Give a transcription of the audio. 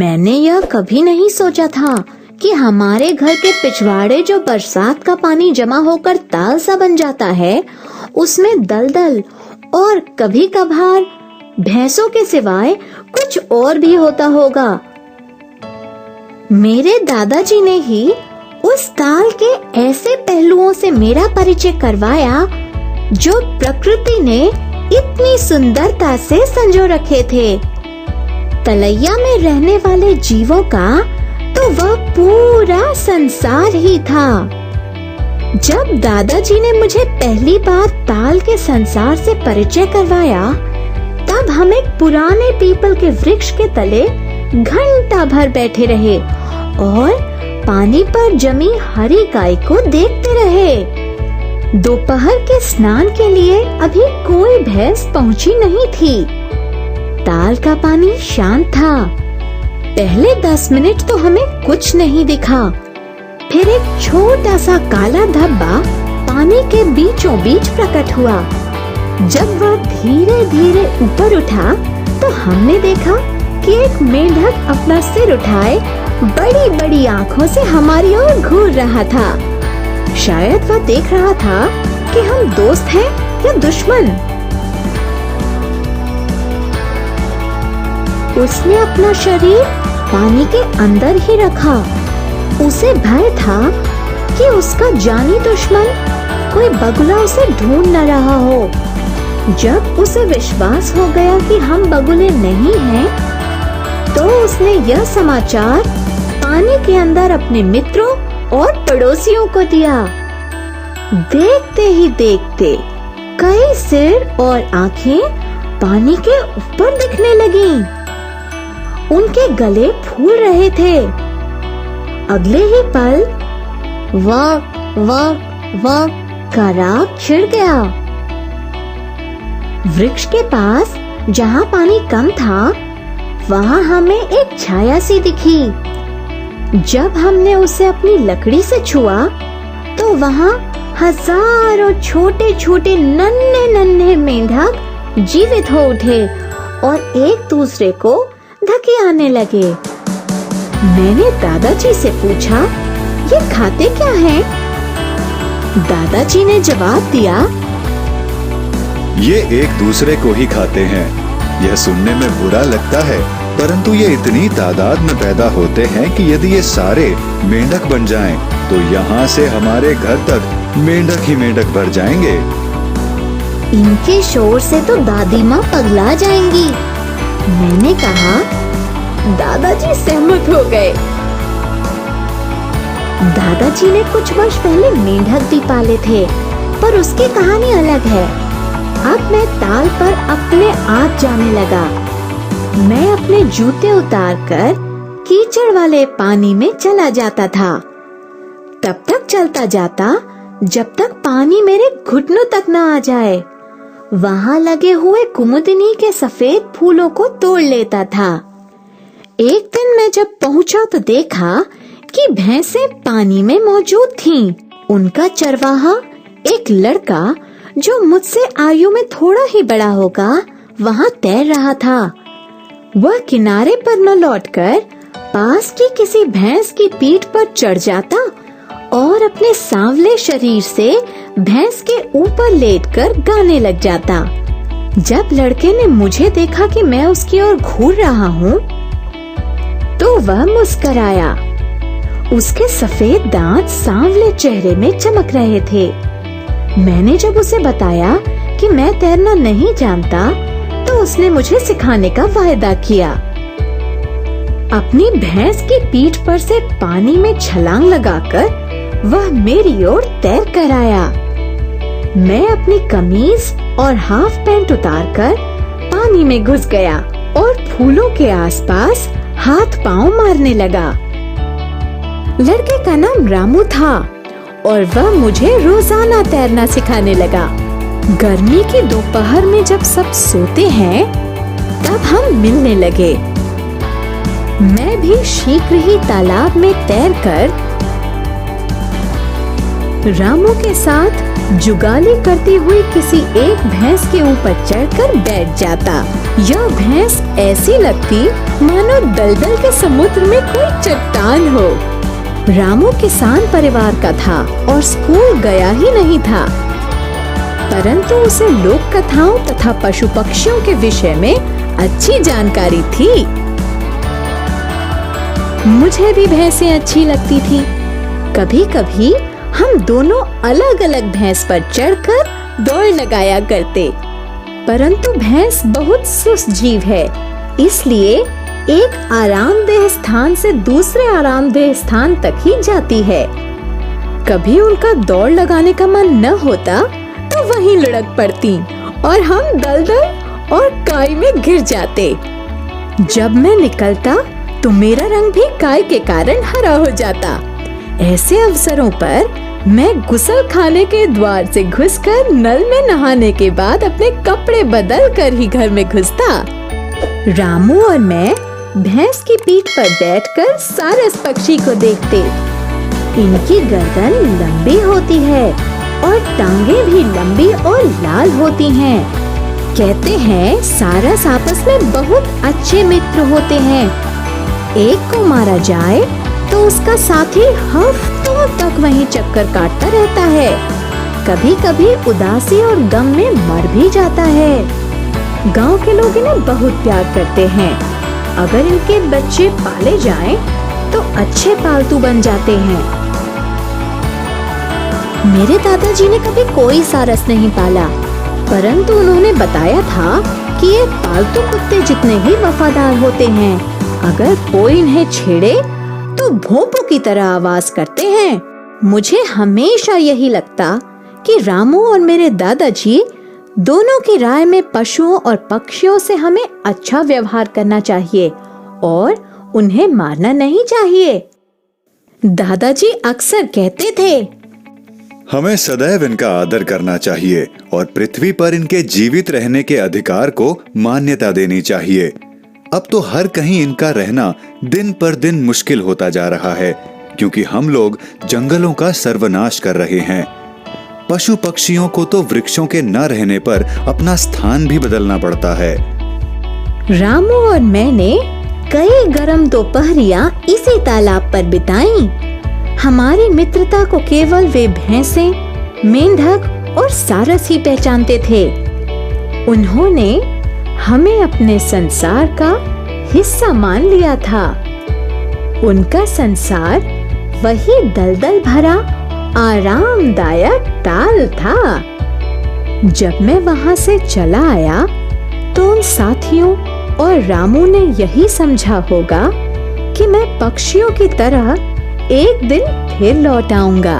मैंने यह कभी नहीं सोचा था कि हमारे घर के पिछवाड़े जो बरसात का पानी जमा होकर ताल सा बन जाता है, उसमें दलदल और कभी कभार भैंसों के सिवाय कुछ और भी होता होगा। मेरे दादाजी ने ही उस ताल के ऐसे पहलुओं से मेरा परिचय करवाया जो प्रकृति ने इतनी सुंदरता से संजो रखे थे। तलैया में रहने वाले जीवों का तो वह पूरा संसार ही था। जब दादाजी ने मुझे पहली बार ताल के संसार से परिचय करवाया, तब हम एक पुराने पीपल के वृक्ष के तले घंटा भर बैठे रहे और पानी पर जमी हरी गाय को देखते रहे। दोपहर के स्नान के लिए अभी कोई भैंस पहुंची नहीं थी। ताल का पानी शांत था। पहले 10 मिनट तो हमें कुछ नहीं दिखा। फिर एक छोटा सा काला धब्बा पानी के बीचों बीच प्रकट हुआ। जब वह धीरे धीरे ऊपर उठा तो हमने देखा कि एक मेंढक अपना सिर उठाए बड़ी बड़ी आँखों से हमारी ओर घूर रहा था। शायद वह देख रहा था कि हम दोस्त हैं या दुश्मन। उसने अपना शरीर पानी के अंदर ही रखा। उसे भय था कि उसका जानी दुश्मन कोई बगुला उसे ढूंढ न रहा हो। जब उसे विश्वास हो गया कि हम बगुले नहीं हैं, तो उसने यह समाचार पानी के अंदर अपने मित्रों और पड़ोसियों को दिया। देखते ही देखते कई सिर और आंखें पानी के ऊपर दिखने लगीं। उनके गले फूल रहे थे। अगले ही पल वाक वाक वाक का राग छिड़ गया। वृक्ष के पास जहाँ पानी कम था, वहाँ हमें एक छाया सी दिखी। जब हमने उसे अपनी लकड़ी से छुआ, तो वहाँ हजारों छोटे छोटे नन्हे नन्हे मेंढक जीवित हो उठे और एक दूसरे को धकेलने लगे। मैंने दादाजी से पूछा, ये खाते क्या हैं? दादाजी ने जवाब दिया, ये एक दूसरे को ही खाते हैं। यह सुनने में बुरा लगता है, परंतु ये इतनी तादाद में पैदा होते हैं कि यदि ये सारे मेंढक बन जाएं, तो यहाँ से हमारे घर तक मेंढक ही मेंढक भर जाएंगे। इनके शोर से तो दादी माँ पगला जाएंगी। मैंने कहा। दादाजी सहमत हो गए। दादाजी ने कुछ वर्ष पहले मेंढक भी पाले थे, पर उसकी कहानी अलग है। अब मैं ताल पर अपने आप जाने लगा। मैं अपने जूते उतारकर कीचड़ वाले पानी में चला जाता था। तब तक चलता जाता जब तक पानी मेरे घुटनों तक न आ जाए। वहाँ लगे हुए कुमुदिनी के सफेद फूलों को तोड़ लेता था। एक दिन मैं जब पहुँचा तो देखा कि भैंसें पानी में मौजूद थीं। उनका चरवाहा, एक लड़का जो मुझसे आयु में थोड़ा ही बड़ा होगा, वहाँ तैर रहा था। वह किनारे पर न लौटकर पास की किसी भैंस की पीठ पर चढ़ जाता और अपने सांवले शरीर से भैंस के ऊपर लेटकर गाने लग जाता। जब लड़के ने मुझे देखा कि मैं उसकी ओर घूर रहा हूँ, तो वह मुस्कुराया। उसके सफेद दांत सांवले चेहरे में चमक रहे थे। मैंने जब उसे बताया कि मैं तैरना नहीं जानता, तो उसने मुझे सिखाने का वायदा किया। अपनी भैंस की पीठ पर से पानी में छलांग लगाकर वह मेरी ओर तैर कर आया। मैं अपनी कमीज और हाफ पैंट उतारकर पानी में घुस गया और फूलों के आसपास हाथ पांव मारने लगा। लड़के का नाम रामू था और वह मुझे रोजाना तैरना सिखाने लगा। गर्मी की दोपहर में जब सब सोते हैं, तब हम मिलने लगे। मैं भी शीघ्र ही तालाब में तैरकर रामू के साथ जुगाली करती हुई किसी एक भैंस के ऊपर चढ़कर बैठ जाता। यह भैंस ऐसी लगती मानो दलदल के समुद्र में कोई चट्टान हो। रामू किसान परिवार का था और स्कूल गया ही नहीं था, परंतु उसे लोक कथाओं तथा पशु पक्षियों के विषय में अच्छी जानकारी थी। मुझे भी भैंसें अच्छी लगती थी। कभी कभी हम दोनों अलग अलग भैंस पर चढ़कर दौड़ लगाया करते, परंतु भैंस बहुत सुस्त जीव है, इसलिए एक आरामदेह स्थान से दूसरे आरामदेह स्थान तक ही जाती है। कभी उनका दौड़ लगाने का मन न होता तो वहीं लुढ़क पड़ती और हम दलदल और काई में गिर जाते। जब मैं निकलता तो मेरा रंग भी काई के कारण हरा हो जाता। ऐसे अवसरों पर मैं गुसल खाने के द्वार से घुसकर नल में नहाने के बाद अपने कपड़े बदल कर ही घर में घुसता। रामू और मैं भैंस की पीठ पर बैठकर सारस पक्षी को देखते। इनकी गर्दन लंबी होती है और टांगे भी लंबी और लाल होती हैं। कहते हैं सारस आपस में बहुत अच्छे मित्र होते हैं। एक को मारा जाए तो उसका साथी हफ्तों तक वहीं चक्कर काटता रहता है। कभी कभी उदासी और गम में मर भी जाता है। गांव के लोग इन्हें बहुत प्यार करते हैं। अगर इनके बच्चे पाले जाएं तो अच्छे पालतू बन जाते हैं। मेरे दादाजी ने कभी कोई सारस नहीं पाला, परंतु उन्होंने बताया था कि ये पालतू कुत्ते जितने ही वफादार होते हैं, अगर कोई इन्हें छेड़े तो भोंपू की तरह आवाज करते हैं। मुझे हमेशा यही लगता कि रामू और मेरे दादाजी दोनों की राय में पशुओं और पक्षियों से हमें अच्छा व्यवहार करना चाहिए और उन्हें मारना नहीं चाहिए। दादाजी अक्सर कहते थे, हमें सदैव इनका आदर करना चाहिए और पृथ्वी पर इनके जीवित रहने के अधिकार को मान्यता देनी चाहिए। अब तो हर कहीं इनका रहना दिन पर दिन मुश्किल होता जा रहा है, क्योंकि हम लोग जंगलों का सर्वनाश कर रहे हैं। पशु पक्षियों को तो वृक्षों के न रहने पर अपना स्थान भी बदलना पड़ता है। रामू और मैंने कई गर्म दोपहरियां इसी तालाब पर बिताई। हमारी मित्रता को केवल वे भैंसें, मेंढक और सारस ही पहचानते थे। उन्होंने हमें अपने संसार का हिस्सा मान लिया था। उनका संसार वही दलदल भरा आरामदायक ताल था। जब मैं वहां से चला आया तो उन साथियों और रामू ने यही समझा होगा कि मैं पक्षियों की तरह एक दिन फिर लौट आऊंगा।